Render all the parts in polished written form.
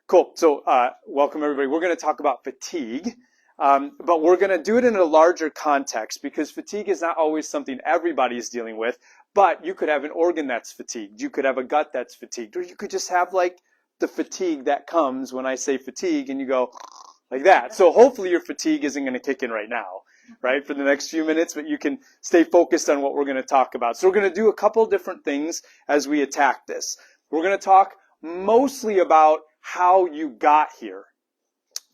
Cool. So, welcome everybody. We're going to talk about fatigue, but we're going to do it in a larger context because fatigue is not always something everybody is dealing with. But you could have an organ that's fatigued. You could have a gut that's fatigued, or you could just have like the fatigue that comes when I say fatigue, and you go like that. So hopefully your fatigue isn't going to kick in right now, right, for the next few minutes, but you can stay focused on what we're going to talk about. So we're going to do a couple different things as we attack this. We're going to talk mostly about how you got here.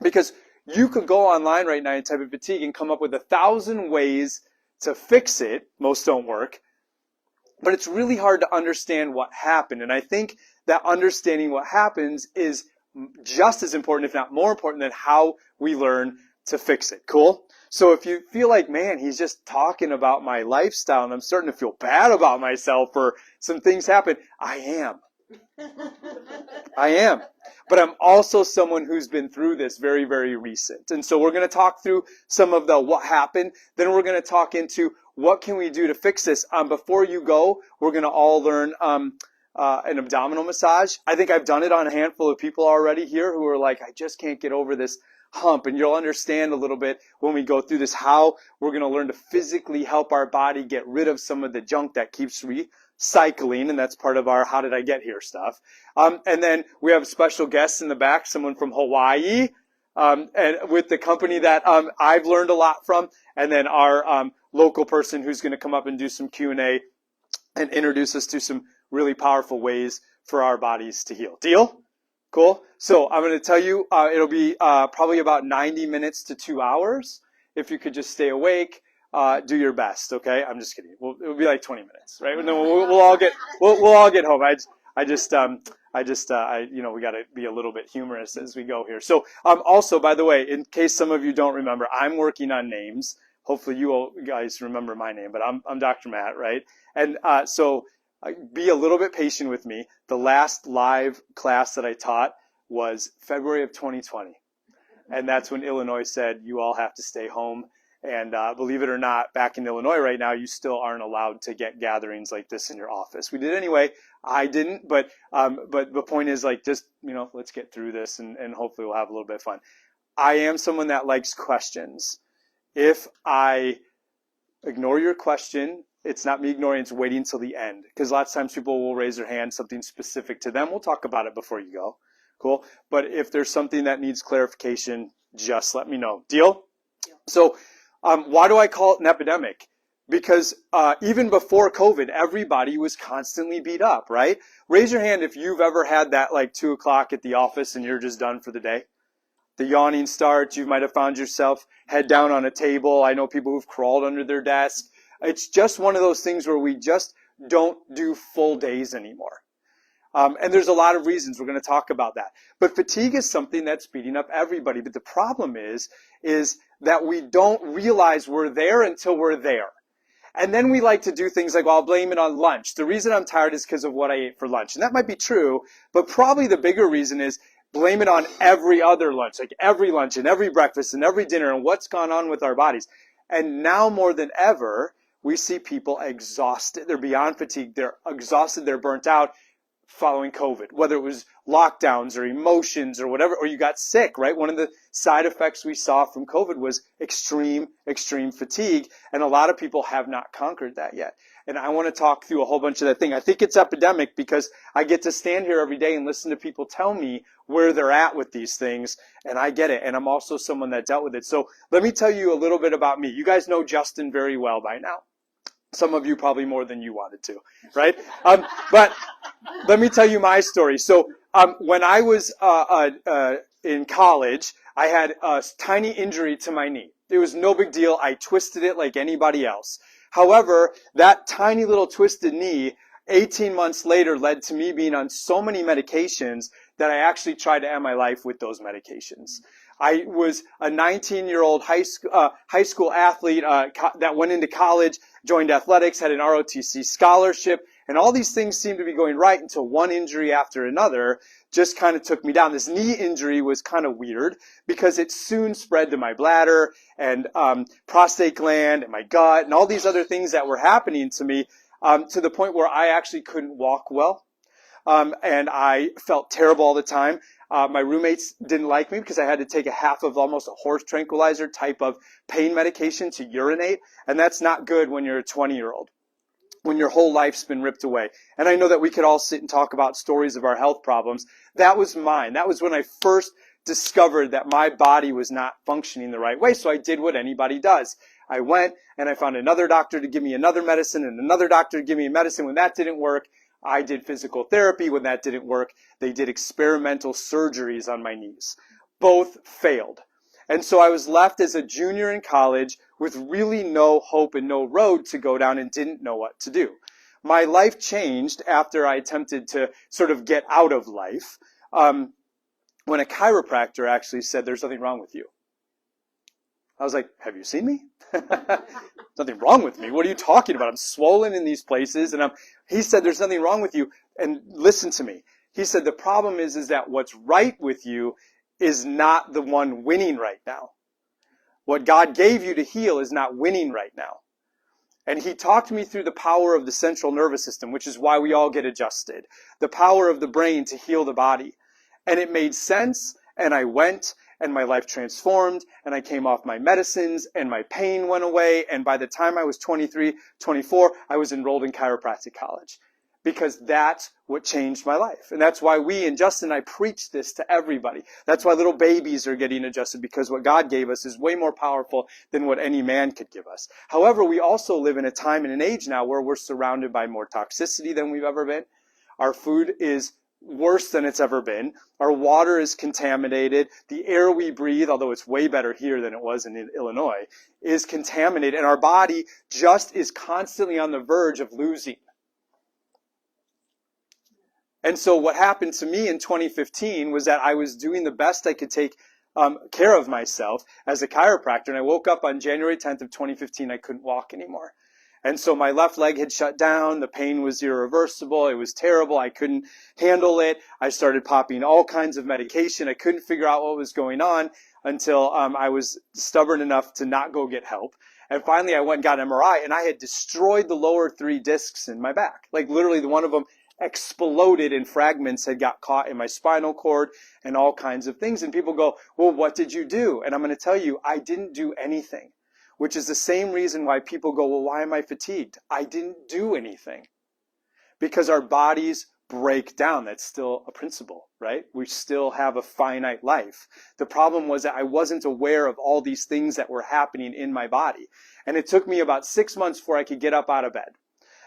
Because you could go online right now and type in fatigue and come up with 1,000 ways to fix it. Most don't work. But it's really hard to understand what happened. And I think that understanding what happens is just as important, if not more important, than how we learn to fix it. Cool? So if you feel like, man, he's just talking about my lifestyle and I'm starting to feel bad about myself or some things happen, I am. I am. But I'm also someone who's been through this very, very recent. And so we're going to talk through some of the what happened. Then we're going to talk into what can we do to fix this. Before you go, we're going to all learn an abdominal massage. I think I've done it on a handful of people already here who are like, I just can't get over this hump. And you'll understand a little bit when we go through this how we're going to learn to physically help our body get rid of some of the junk that keeps cycling, and that's part of our how did I get here stuff. And then we have special guests in the back, someone from Hawaii, and with the company that I've learned a lot from, and then our local person who's going to come up and do some Q&A and introduce us to some really powerful ways for our bodies to heal. Deal? Cool? So I'm going to tell you it'll be probably about 90 minutes to 2 hours. If you could just stay awake. Do your best, okay? I'm just kidding. It'll be like 20 minutes, right? No, we'll all get home. We got to be a little bit humorous as we go here. So, also, by the way, in case some of you don't remember, I'm working on names. Hopefully, you all guys remember my name, but I'm Dr. Matt, right? And so, be a little bit patient with me. The last live class that I taught was February of 2020, and that's when Illinois said you all have to stay home. And believe it or not, back in Illinois right now, you still aren't allowed to get gatherings like this in your office. We did anyway. I didn't, but the point is like just, let's get through this and hopefully we'll have a little bit of fun. I am someone that likes questions. If I ignore your question, it's not me ignoring, it's waiting until the end. Because lots of times people will raise their hand, something specific to them. We'll talk about it before you go. Cool? But if there's something that needs clarification, just let me know. Deal? So, why do I call it an epidemic? Because even before COVID, everybody was constantly beat up, right? Raise your hand if you've ever had that like 2 o'clock at the office and you're just done for the day. The yawning starts. You might have found yourself head down on a table. I know people who've crawled under their desk. It's just one of those things where we just don't do full days anymore. And there's a lot of reasons. We're going to talk about that. But fatigue is something that's beating up everybody. But the problem is that we don't realize we're there until we're there. And then we like to do things like, well, I'll blame it on lunch. The reason I'm tired is because of what I ate for lunch. And that might be true, but probably the bigger reason is blame it on every other lunch, like every lunch and every breakfast and every dinner and what's gone on with our bodies. And now more than ever, we see people exhausted. They're beyond fatigue. They're exhausted. They're burnt out following COVID, whether it was lockdowns or emotions or whatever, or you got sick, right? One of the side effects we saw from COVID was extreme fatigue, and a lot of people have not conquered that yet. And I want to talk through a whole bunch of that thing. I think it's epidemic because I get to stand here every day and listen to people tell me where they're at with these things, and I get it, and I'm also someone that dealt with it. So let me tell you a little bit about me. You guys know Justin very well by now. Some of you probably more than you wanted to, right? But let me tell you my story. So when I was in college, I had a tiny injury to my knee. It was no big deal. I twisted it like anybody else. However, that tiny little twisted knee, 18 months later, led to me being on so many medications that I actually tried to end my life with those medications. I was a 19-year-old high school athlete that went into college, joined athletics, had an ROTC scholarship, and all these things seemed to be going right until one injury after another just kind of took me down. This knee injury was kind of weird because it soon spread to my bladder and prostate gland and my gut and all these other things that were happening to me to the point where I actually couldn't walk well. and I felt terrible all the time. My roommates didn't like me because I had to take a half of almost a horse tranquilizer type of pain medication to urinate. And that's not good when you're a 20-year-old, when your whole life's been ripped away. And I know that we could all sit and talk about stories of our health problems. That was mine. That was when I first discovered that my body was not functioning the right way. So I did what anybody does. I went and I found another doctor to give me another medicine and another doctor to give me a medicine. When that didn't work, I did physical therapy. When that didn't work, they did experimental surgeries on my knees. Both failed. And so I was left as a junior in college with really no hope and no road to go down and didn't know what to do. My life changed after I attempted to sort of get out of life, when a chiropractor actually said, "There's nothing wrong with you." I was like, "Have you seen me? Nothing wrong with me. What are you talking about? I'm swollen in these places." And he said, "There's nothing wrong with you. And listen to me." He said, "The problem is that what's right with you is not the one winning right now. What God gave you to heal is not winning right now." And he talked me through the power of the central nervous system, which is why we all get adjusted. The power of the brain to heal the body. And it made sense. And I went and my life transformed and I came off my medicines and my pain went away. And by the time I was 23, 24, I was enrolled in chiropractic college. Because that's what changed my life. And that's why we, and Justin and I, preach this to everybody. That's why little babies are getting adjusted, because what God gave us is way more powerful than what any man could give us. However, we also live in a time and an age now where we're surrounded by more toxicity than we've ever been. Our food is worse than it's ever been. Our water is contaminated. The air we breathe, although it's way better here than it was in Illinois, is contaminated. And our body just is constantly on the verge of losing. And so what happened to me in 2015 was that I was doing the best I could take care of myself as a chiropractor. And I woke up on January 10th of 2015, I couldn't walk anymore. And so my left leg had shut down. The pain was irreversible. It was terrible. I couldn't handle it. I started popping all kinds of medication. I couldn't figure out what was going on until I was stubborn enough to not go get help. And finally I went and got an MRI, and I had destroyed the lower 3 discs in my back. Like literally one of them exploded and fragments had got caught in my spinal cord and all kinds of things. And people go, "Well, what did you do?" And I'm going to tell you, I didn't do anything, which is the same reason why people go, "Well, why am I fatigued?" I didn't do anything, because our bodies break down. That's still a principle, right? We still have a finite life. The problem was that I wasn't aware of all these things that were happening in my body. And it took me about 6 months before I could get up out of bed.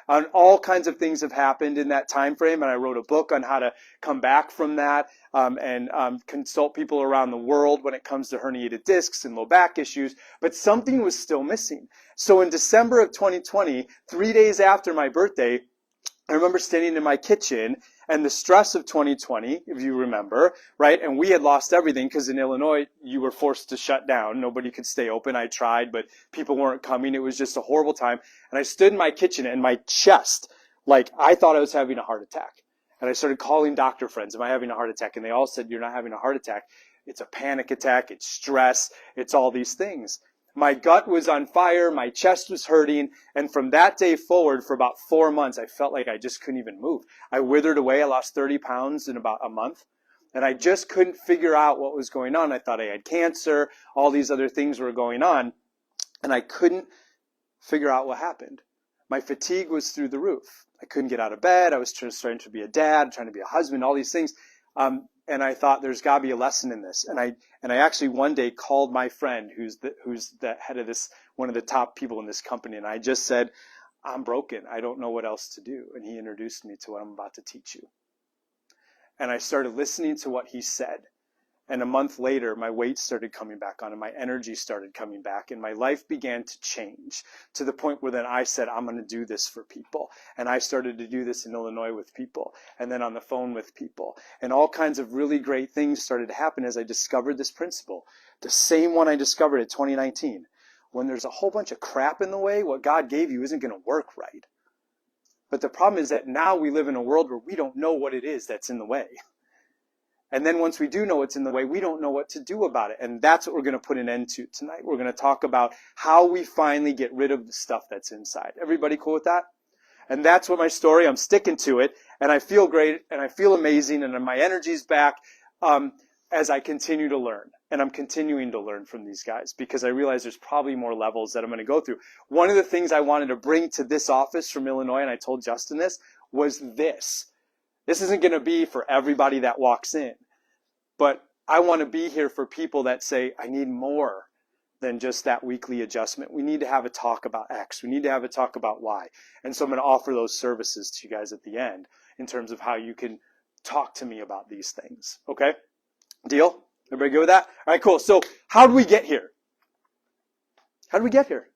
And all kinds of things have happened in that time frame, and I wrote a book on how to come back from that, and consult people around the world when it comes to herniated discs and low back issues. But something was still missing. So in December of 2020, 3 days after my birthday, I remember standing in my kitchen, and the stress of 2020, if you remember, right? And we had lost everything because in Illinois, you were forced to shut down. Nobody could stay open. I tried, but people weren't coming. It was just a horrible time. And I stood in my kitchen, and my chest, like I thought I was having a heart attack. And I started calling doctor friends, "Am I having a heart attack?" And they all said, "You're not having a heart attack. It's a panic attack. It's stress. It's all these things." My gut was on fire, my chest was hurting, and from that day forward, for about 4 months, I felt like I just couldn't even move. I withered away. I lost 30 pounds in about a month, and I just couldn't figure out what was going on. I thought I had cancer, all these other things were going on, and I couldn't figure out what happened. My fatigue was through the roof. I couldn't get out of bed. I was trying to be a dad, trying to be a husband, all these things. And I thought there's got to be a lesson in this. And I actually one day called my friend who's the head of this, one of the top people in this company. And I just said, "I'm broken. I don't know what else to do." And he introduced me to what I'm about to teach you. And I started listening to what he said. And a month later, my weight started coming back on and my energy started coming back and my life began to change to the point where then I said, "I'm going to do this for people." And I started to do this in Illinois with people and then on the phone with people. And all kinds of really great things started to happen as I discovered this principle. The same one I discovered in 2019. When there's a whole bunch of crap in the way, what God gave you isn't going to work right. But the problem is that now we live in a world where we don't know what it is that's in the way. And then once we do know what's in the way, we don't know what to do about it. And that's what we're going to put an end to tonight. We're going to talk about how we finally get rid of the stuff that's inside. Everybody cool with that? And that's what my story, I'm sticking to it, and I feel great, and I feel amazing, and my energy's back as I continue to learn. And I'm continuing to learn from these guys because I realize there's probably more levels that I'm going to go through. One of the things I wanted to bring to this office from Illinois, and I told Justin this, was this. This isn't going to be for everybody that walks in, but I want to be here for people that say, I need more than just that weekly adjustment. We need to have a talk about X. We need to have a talk about Y. And so I'm going to offer those services to you guys at the end in terms of how you can talk to me about these things. Okay? Deal? Everybody good with that? All right, cool. So how did we get here? How did we get here?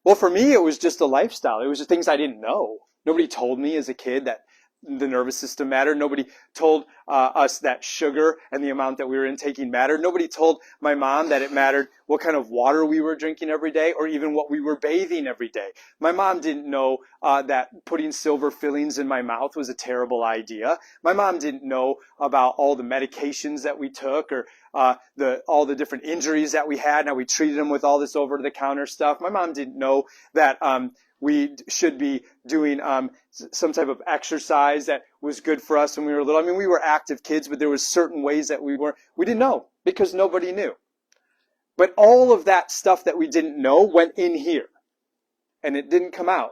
Well, for me, it was just a lifestyle. It was just things I didn't know. Nobody told me as a kid that the nervous system mattered. Nobody told us that sugar and the amount that we were intaking mattered. Nobody told my mom that it mattered what kind of water we were drinking every day or even what we were bathing every day. My mom didn't know that putting silver fillings in my mouth was a terrible idea. My mom didn't know about all the medications that we took or all the different injuries that we had and how we treated them with all this over-the-counter stuff. My mom didn't know that we should be doing some type of exercise that was good for us when we were little. I mean, we were active kids, but there was certain ways that we didn't know because nobody knew. But all of that stuff that we didn't know went in here. And it didn't come out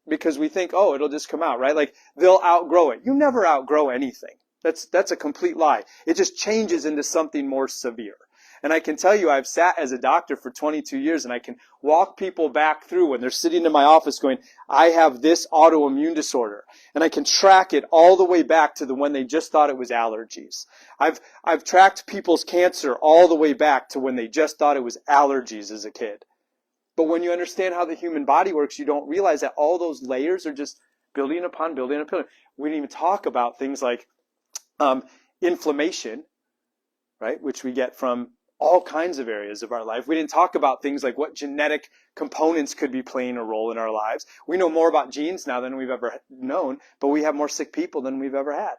because we think, oh, it'll just come out, right? Like they'll outgrow it. You never outgrow anything. That's a complete lie. It just changes into something more severe. And I can tell you, I've sat as a doctor for 22 years and I can walk people back through when they're sitting in my office going, I have this autoimmune disorder. And I can track it all the way back to when they just thought it was allergies. I've tracked people's cancer all the way back to when they just thought it was allergies as a kid. But when you understand how the human body works, you don't realize that all those layers are just building upon building upon. We didn't even talk about things like inflammation, right, which we get from all kinds of areas of our life. We didn't talk about things like what genetic components could be playing a role in our lives. We know more about genes now than we've ever known, but we have more sick people than we've ever had.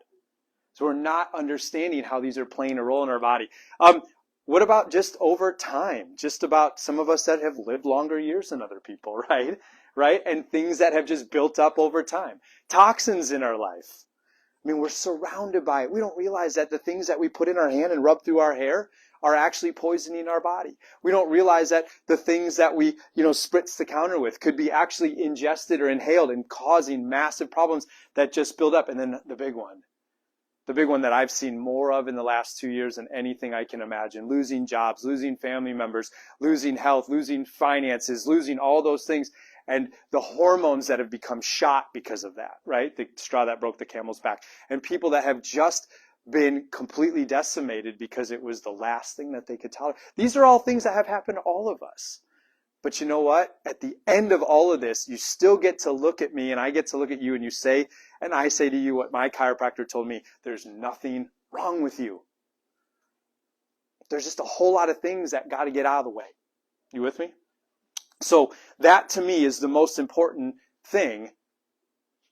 So we're not understanding how these are playing a role in our body. What about just over time? Just about some of us that have lived longer years than other people, right? Right? And things that have just built up over time. Toxins in our life. I mean, we're surrounded by it. We don't realize that the things that we put in our hand and rub through our hair are actually poisoning our body. We don't realize that the things that we, spritz the counter with could be actually ingested or inhaled and causing massive problems that just build up. And then the big one that I've seen more of in the last 2 years than anything I can imagine, losing jobs, losing family members, losing health, losing finances, losing all those things. And the hormones that have become shot because of that, right? The straw that broke the camel's back. And people that have just been completely decimated because it was the last thing that they could tolerate. These are all things that have happened to all of us. But you know what? At the end of all of this, you still get to look at me and I get to look at you and I say to you what my chiropractor told me, there's nothing wrong with you. There's just a whole lot of things that got to get out of the way. You with me? So that to me is the most important thing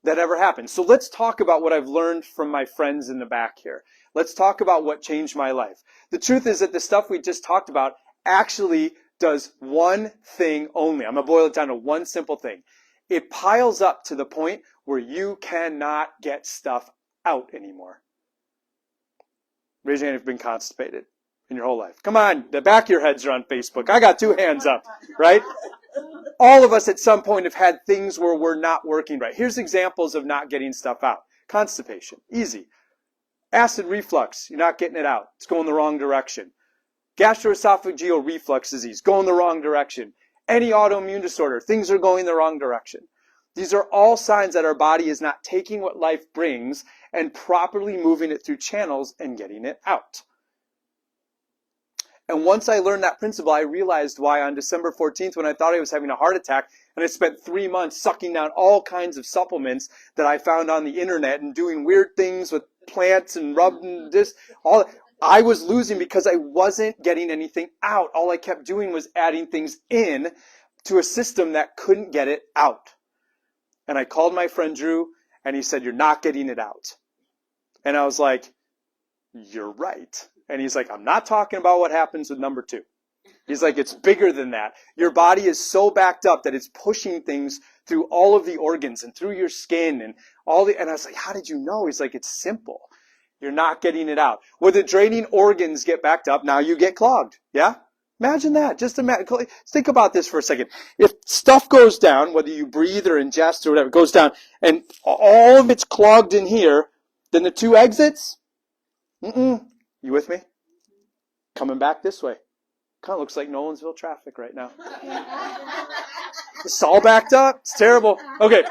that ever happened. So let's talk about what I've learned from my friends in the back here. Let's talk about what changed my life. The truth is that the stuff we just talked about actually does one thing only. I'm going to boil it down to one simple thing. It piles up to the point where you cannot get stuff out anymore. Raise your hand if you've been constipated in your whole life. Come on, the back of your heads are on Facebook. I got 2 hands up, right? All of us at some point have had things where we're not working right. Here's examples of not getting stuff out. Constipation, easy. Acid reflux, you're not getting it out. It's going the wrong direction. Gastroesophageal reflux disease, going the wrong direction. Any autoimmune disorder, things are going the wrong direction. These are all signs that our body is not taking what life brings and properly moving it through channels and getting it out. And once I learned that principle, I realized why on December 14th, when I thought I was having a heart attack, and I spent 3 months sucking down all kinds of supplements that I found on the internet and doing weird things with plants and rubbing this, I was losing because I wasn't getting anything out. All I kept doing was adding things in to a system that couldn't get it out. And I called my friend Drew, and he said, "You're not getting it out." And I was like, "You're right." And he's like, "I'm not talking about what happens with number 2. He's like, it's bigger than that. Your body is so backed up that it's pushing things through all of the organs and through your skin and and I was like, how did you know? He's like, it's simple. You're not getting it out. When the draining organs get backed up, now you get clogged. Yeah? Imagine that. Just imagine. Think about this for a second. If stuff goes down, whether you breathe or ingest or whatever, goes down, and all of it's clogged in here, then the two exits, you with me? Coming back this way. Kind of looks like Nolensville traffic right now. It's all backed up. It's terrible. Okay.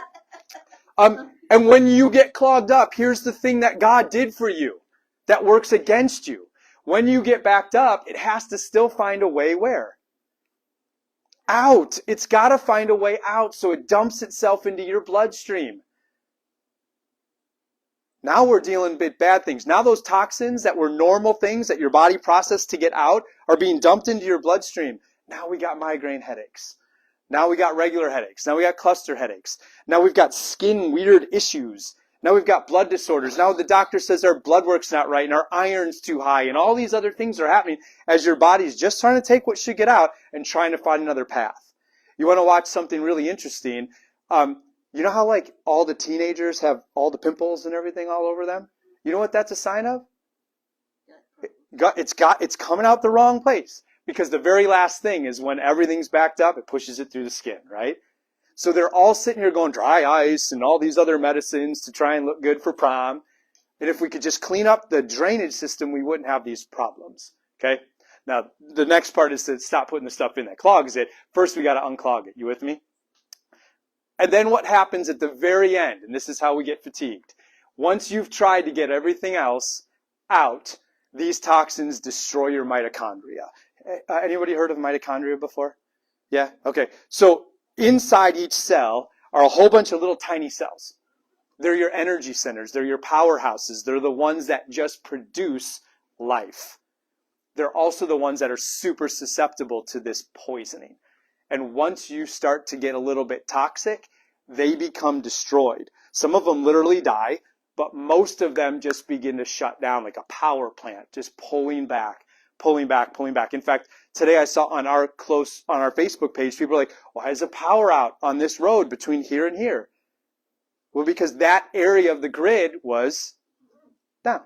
And when you get clogged up, here's the thing that God did for you that works against you. When you get backed up, it has to still find a way where? Out. It's got to find a way out so it dumps itself into your bloodstream. Now we're dealing with bad things. Now those toxins that were normal things that your body processed to get out are being dumped into your bloodstream. Now we got migraine headaches. Now we got regular headaches. Now we got cluster headaches. Now we've got skin weird issues. Now we've got blood disorders. Now the doctor says our blood work's not right and our iron's too high and all these other things are happening as your body's just trying to take what should get out and trying to find another path. You want to watch something really interesting? You know how like all the teenagers have all the pimples and everything all over them? You know what that's a sign of? It's coming out the wrong place. Because the very last thing is when everything's backed up, it pushes it through the skin, right? So they're all sitting here going dry ice and all these other medicines to try and look good for prom. And if we could just clean up the drainage system, we wouldn't have these problems, okay? Now, the next part is to stop putting the stuff in that clogs it. First, we got to unclog it. You with me? And then what happens at the very end, and this is how we get fatigued. Once you've tried to get everything else out, these toxins destroy your mitochondria. Anybody heard of mitochondria before? Yeah? Okay. So inside each cell are a whole bunch of little tiny cells. They're your energy centers. They're your powerhouses. They're the ones that just produce life. They're also the ones that are super susceptible to this poisoning. And once you start to get a little bit toxic, they become destroyed. Some of them literally die, but most of them just begin to shut down like a power plant, just pulling back. In fact, today I saw on our Facebook page, people are like, why is the power out on this road between here and here? Well, because that area of the grid was down.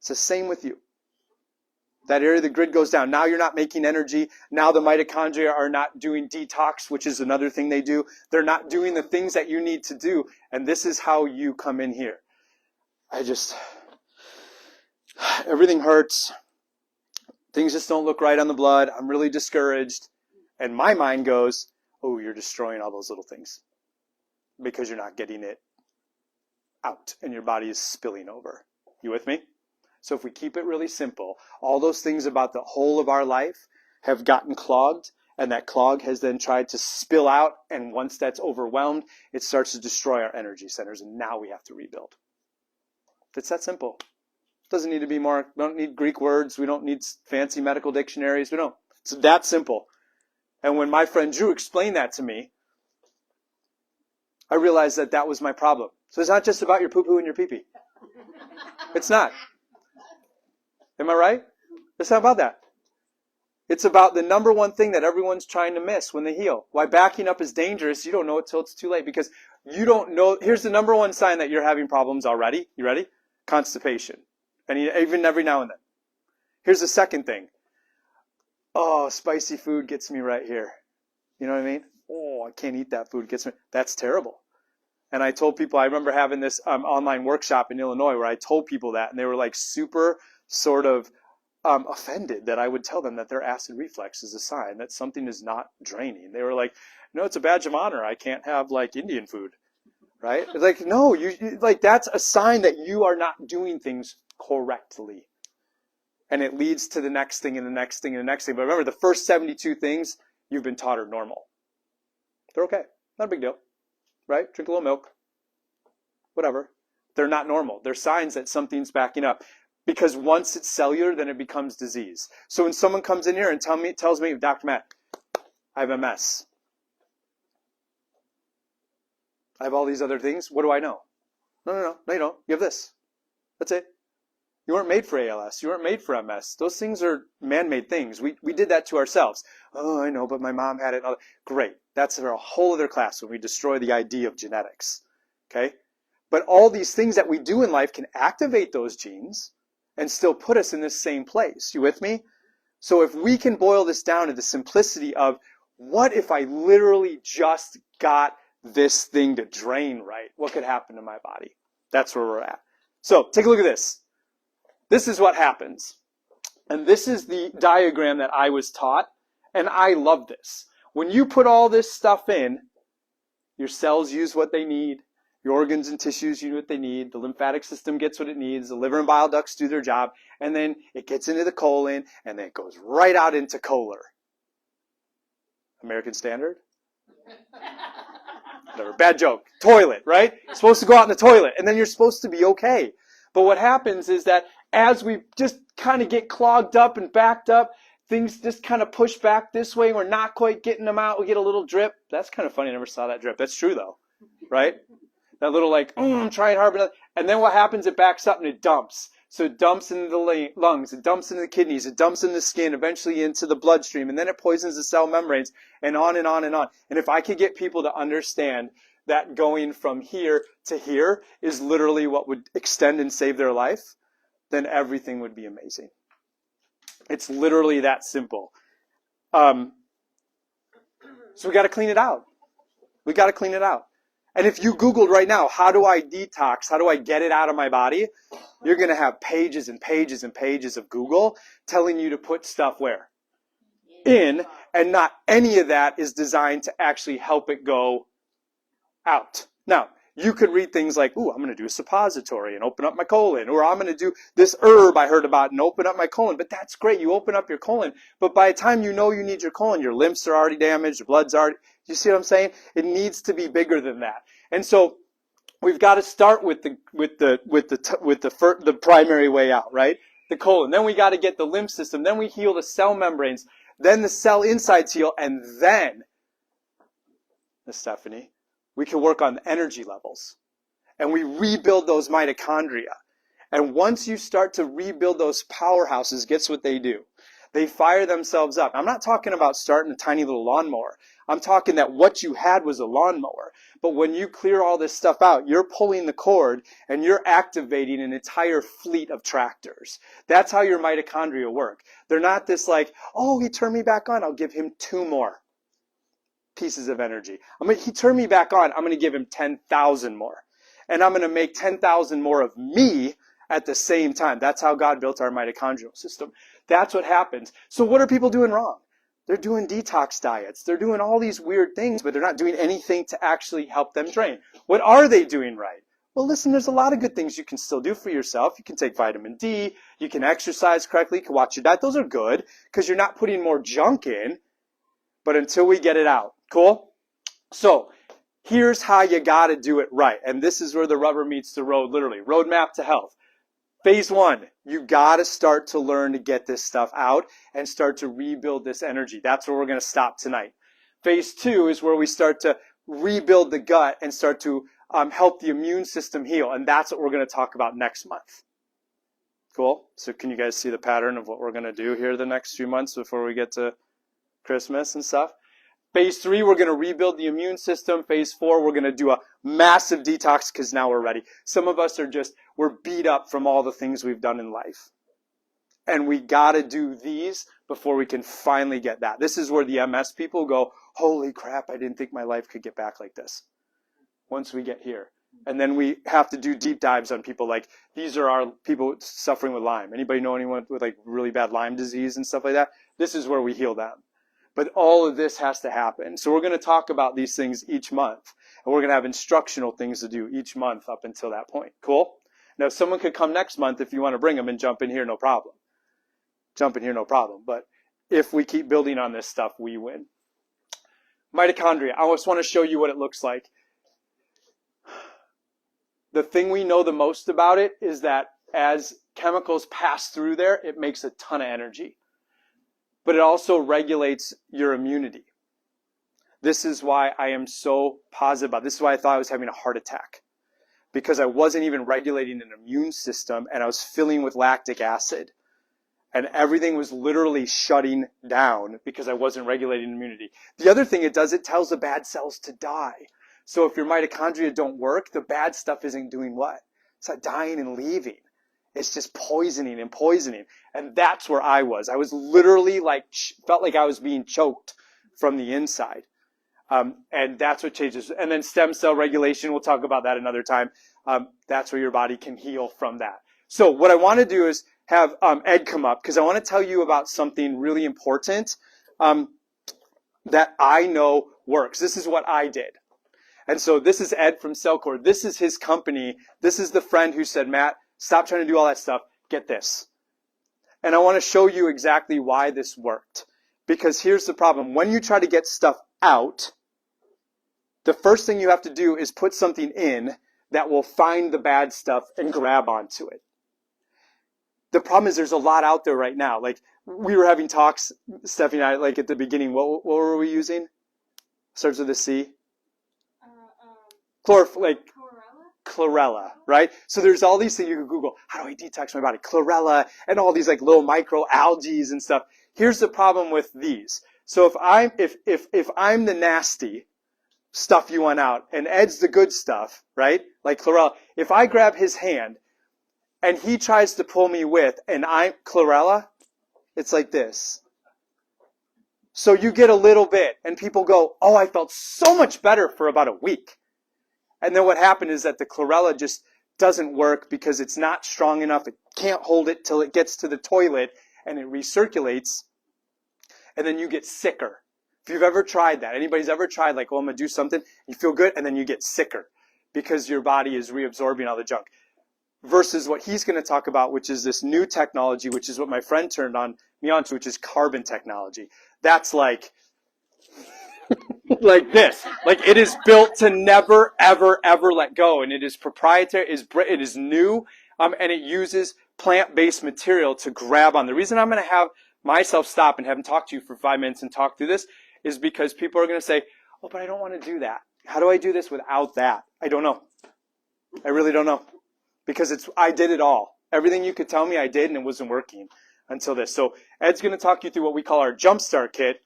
It's the same with you. That area of the grid goes down. Now you're not making energy. Now the mitochondria are not doing detox, which is another thing they do. They're not doing the things that you need to do. And this is how you come in here. Everything hurts. Things just don't look right on the blood. I'm really discouraged. And my mind goes, oh, you're destroying all those little things because you're not getting it out and your body is spilling over. You with me? So if we keep it really simple, all those things about the whole of our life have gotten clogged, and that clog has then tried to spill out, and once that's overwhelmed, it starts to destroy our energy centers, and now we have to rebuild. It's that simple. Doesn't need to be more. We don't need Greek words. We don't need fancy medical dictionaries. We don't. It's that simple. And when my friend Drew explained that to me, I realized that that was my problem. So it's not just about your poo-poo and your pee-pee. It's not. Am I right? It's not about that. It's about the number one thing that everyone's trying to miss when they heal. Why backing up is dangerous, you don't know it till it's too late because you don't know. Here's the number one sign that you're having problems already. You ready? Constipation. And even every now and then. Here's the second thing. Oh, spicy food gets me right here. You know what I mean? Oh, I can't eat that food. Gets me. That's terrible. And I told people, I remember having this online workshop in Illinois where I told people that, and they were like super sort of offended that I would tell them that their acid reflux is a sign that something is not draining. They were like, no, it's a badge of honor. I can't have like Indian food. Right? It's like, no, you like that's a sign that you are not doing things correctly. And it leads to the next thing and the next thing and the next thing. But remember, the first 72 things you've been taught are normal. They're okay. Not a big deal. Right? Drink a little milk. Whatever. They're not normal. They're signs that something's backing up. Because once it's cellular, then it becomes disease. So when someone comes in here and tells me, Dr. Matt, I have MS. I have all these other things. What do I know? No, you don't. You have this. That's it. You weren't made for ALS. You weren't made for MS. Those things are man-made things. We did that to ourselves. Oh, I know, but my mom had it. Great. That's a whole other class when we destroy the idea of genetics. Okay? But all these things that we do in life can activate those genes and still put us in this same place. You with me? So if we can boil this down to the simplicity of, what if I literally just got this thing to drain right? What could happen to my body? That's where we're at. So take a look at this. This is what happens. And this is the diagram that I was taught. And I love this. When you put all this stuff in, your cells use what they need. Your organs and tissues use what they need. The lymphatic system gets what it needs. The liver and bile ducts do their job. And then it gets into the colon. And then it goes right out into Kohler. American Standard? Whatever. Bad joke. Toilet, right? It's supposed to go out in the toilet. And then you're supposed to be okay. But what happens is that as we just kind of get clogged up and backed up, things just kind of push back this way. We're not quite getting them out. We get a little drip. That's kind of funny. I never saw that drip. That's true, though. Right? That little like, I'm trying hard. And then what happens? It backs up and it dumps. So it dumps into the lungs. It dumps into the kidneys. It dumps in the skin, eventually into the bloodstream. And then it poisons the cell membranes and on and on and on. And if I could get people to understand that going from here to here is literally what would extend and save their life, then everything would be amazing. It's literally that simple. So we got to clean it out. We got to clean it out. And if you Googled right now, how do I detox? How do I get it out of my body? You're going to have pages and pages and pages of Google telling you to put stuff where? In. And not any of that is designed to actually help it go out. Now, you could read things like, ooh, I'm going to do a suppository and open up my colon. Or I'm going to do this herb I heard about and open up my colon. But that's great. You open up your colon. But by the time you know you need your colon, your lymphs are already damaged. Your blood's already... You see what I'm saying? It needs to be bigger than that. And so we've got to start with the primary way out, right? The colon. Then we got to get the lymph system. Then we heal the cell membranes. Then the cell insides heal. And then, Miss Stephanie, we can work on the energy levels. And we rebuild those mitochondria. And once you start to rebuild those powerhouses, guess what they do? They fire themselves up. I'm not talking about starting a tiny little lawnmower. I'm talking that what you had was a lawnmower. But when you clear all this stuff out, you're pulling the cord and you're activating an entire fleet of tractors. That's how your mitochondria work. They're not this like, oh, he turned me back on. I'll give him 2 more pieces of energy. He turned me back on. I'm going to give him 10,000 more. And I'm going to make 10,000 more of me at the same time. That's how God built our mitochondrial system. That's what happens. So what are people doing wrong? They're doing detox diets. They're doing all these weird things, but they're not doing anything to actually help them drain. What are they doing right? Well, listen, there's a lot of good things you can still do for yourself. You can take vitamin D. You can exercise correctly. You can watch your diet. Those are good because you're not putting more junk in. But until we get it out. Cool? So here's how you got to do it right. And this is where the rubber meets the road, literally. Roadmap to health. Phase 1, you got to start to learn to get this stuff out and start to rebuild this energy. That's where we're going to stop tonight. Phase 2 is where we start to rebuild the gut and start to help the immune system heal. And that's what we're going to talk about next month. Cool? So can you guys see the pattern of what we're going to do here the next few months before we get to Christmas and stuff? Phase 3, we're going to rebuild the immune system. Phase 4, we're going to do a massive detox because now we're ready. Some of us we're beat up from all the things we've done in life. And we got to do these before we can finally get that. This is where the MS people go, holy crap, I didn't think my life could get back like this. Once we get here. And then we have to do deep dives on people like, these are our people suffering with Lyme. Anybody know anyone with like really bad Lyme disease and stuff like that? This is where we heal them. But all of this has to happen. So we're going to talk about these things each month. And we're going to have instructional things to do each month up until that point. Cool? Now, someone could come next month if you want to bring them and jump in here, no problem. Jump in here, no problem. But if we keep building on this stuff, we win. Mitochondria. I just want to show you what it looks like. The thing we know the most about it is that as chemicals pass through there, it makes a ton of energy. But it also regulates your immunity. This is why I am so positive about it. This is why I thought I was having a heart attack. because I wasn't even regulating an immune system, and I was filling with lactic acid. And everything was literally shutting down because I wasn't regulating immunity. The other thing it does, it tells the bad cells to die. So if your mitochondria don't work, the bad stuff isn't doing what? It's not dying and leaving. It's just poisoning and poisoning. And that's where I was. I was literally felt like I was being choked from the inside. And that's what changes. And then stem cell regulation, we'll talk about that another time. That's where your body can heal from that. So what I want to do is have Ed come up, because I want to tell you about something really important that I know works. This is what I did. And so this is Ed from Cellcore. This is his company. This is the friend who said, Matt, stop trying to do all that stuff. Get this. And I want to show you exactly why this worked. Because here's the problem. When you try to get stuff out, the first thing you have to do is put something in that will find the bad stuff and grab onto it. The problem is there's a lot out there right now. Like, we were having talks, Stephanie and I, like at the beginning. What were we using? Starts with a C. Chlorella, right? So there's all these things you can Google. How do I detox my body? Chlorella and all these like little micro algae and stuff. Here's the problem with these. So if I'm the nasty stuff you want out and Ed's the good stuff, right? Like chlorella. If I grab his hand and he tries to pull me with, and I'm chlorella, it's like this. So you get a little bit, and people go, oh, I felt so much better for about a week. And then what happened is that the chlorella just doesn't work because it's not strong enough. It can't hold it till it gets to the toilet, and it recirculates, and then you get sicker. If you've ever tried that, anybody's ever tried, like, oh, I'm going to do something, you feel good, and then you get sicker because your body is reabsorbing all the junk. Versus what he's going to talk about, which is this new technology, which is what my friend turned me on to, which is carbon technology. That's like this. Like, it is built to never, ever, ever let go. And it is proprietary, it is new, and it uses plant-based material to grab on. The reason I'm going to have myself stop and have him talk to you for 5 minutes and talk through this is because people are going to say, oh, but I don't want to do that. How do I do this without that? I don't know. I really don't know. Because I did it all. Everything you could tell me I did, and it wasn't working until this. So Ed's going to talk you through what we call our Jumpstart Kit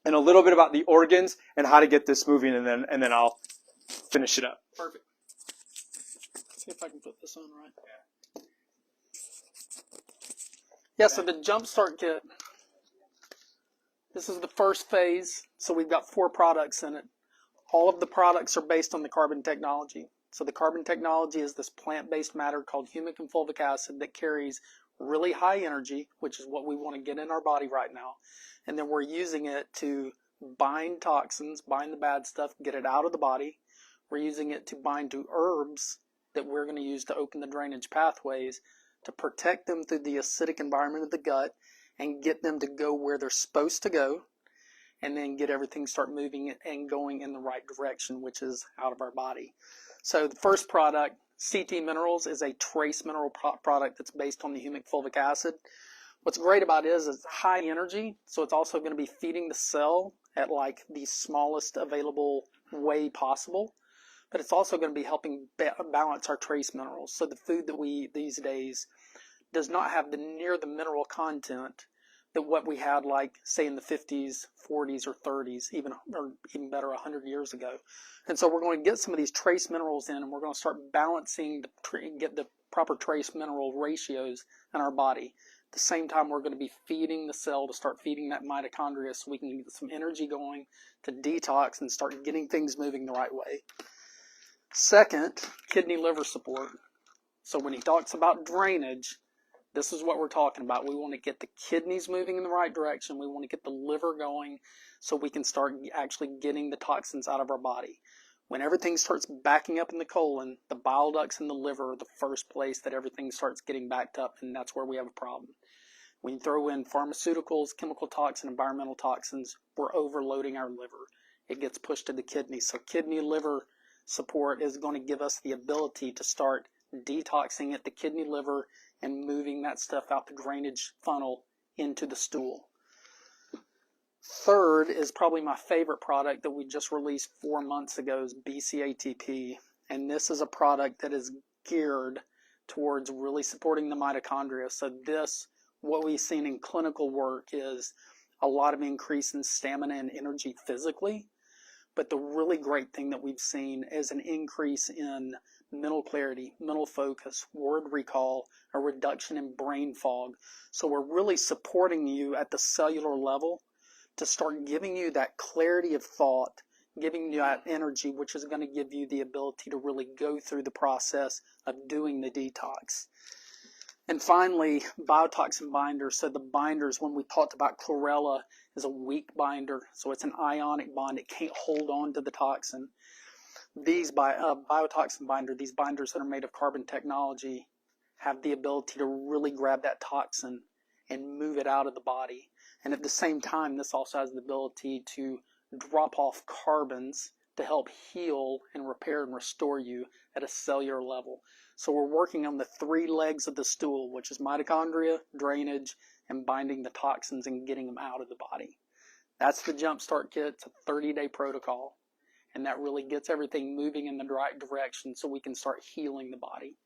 and a little bit about the organs and how to get this moving, and then I'll finish it up. Perfect. Let's see if I can put this on right. Yeah, so the Jumpstart Kit, this is the first phase. So we've got 4 products in it. All of the products are based on the carbon technology. So the carbon technology is this plant-based matter called humic and fulvic acid that carries really high energy, which is what we want to get in our body right now. And then we're using it to bind toxins, bind the bad stuff, get it out of the body. We're using it to bind to herbs that we're going to use to open the drainage pathways to protect them through the acidic environment of the gut and get them to go where they're supposed to go, and then get everything start moving and going in the right direction, which is out of our body. So the first product, CT Minerals, is a trace mineral product that's based on the humic fulvic acid. What's great about it is it's high energy, so it's also going to be feeding the cell at like the smallest available way possible. But it's also going to be helping balance our trace minerals. So the food that we eat these days does not have near the mineral content that what we had, like, say, in the 50s, 40s, or 30s, or even better, 100 years ago. And so we're going to get some of these trace minerals in, and we're going to start balancing, get the proper trace mineral ratios in our body. At the same time, we're going to be feeding the cell to start feeding that mitochondria so we can get some energy going to detox and start getting things moving the right way. Second, kidney liver support. So when he talks about drainage, this is what we're talking about. We want to get the kidneys moving in the right direction. We want to get the liver going so we can start actually getting the toxins out of our body. When everything starts backing up in the colon, the bile ducts in the liver are the first place that everything starts getting backed up, and that's where we have a problem. When you throw in pharmaceuticals, chemical toxins, environmental toxins, we're overloading our liver. It gets pushed to the kidney. So kidney liver support is going to give us the ability to start detoxing at the kidney liver and moving that stuff out the drainage funnel into the stool. Third is probably my favorite product that we just released 4 months ago, is BCATP. And this is a product that is geared towards really supporting the mitochondria. So this, what we've seen in clinical work, is a lot of increase in stamina and energy physically. But the really great thing that we've seen is an increase in mental clarity, mental focus, word recall, a reduction in brain fog. So we're really supporting you at the cellular level to start giving you that clarity of thought, giving you that energy, which is going to give you the ability to really go through the process of doing the detox. And finally, biotoxin binders. So the binders, when we talked about chlorella, is a weak binder. So it's an ionic bond. It can't hold on to the toxin. These biotoxin binder, these binders that are made of carbon technology, have the ability to really grab that toxin and move it out of the body. And at the same time, this also has the ability to drop off carbons to help heal and repair and restore you at a cellular level. So we're working on the 3 legs of the stool, which is mitochondria, drainage, and binding the toxins and getting them out of the body. That's the Jumpstart Kit. It's a 30-day protocol, and that really gets everything moving in the right direction so we can start healing the body.